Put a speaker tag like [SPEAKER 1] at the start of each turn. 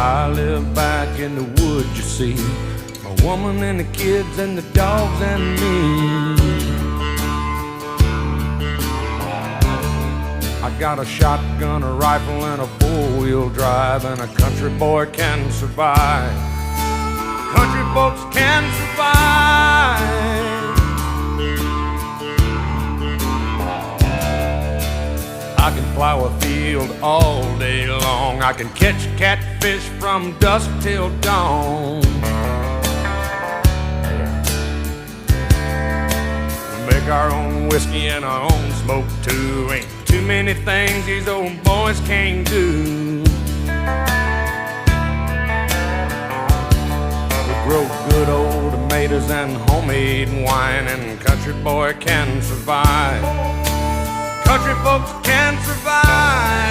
[SPEAKER 1] I live back in the woods, you see, my woman and the kids and the dogs and me. I got a shotgun, a rifle, and a four-wheel drive, and a country boy can survive. Country folks can survive. I can plow a field all day long. I can catch catfish from dusk till dawn. Make our own whiskey and our own smoke too. Ain't too many things these old boys can't do. We grow good old tomatoes and homemade wine, and country boy can survive. Country folks can survive.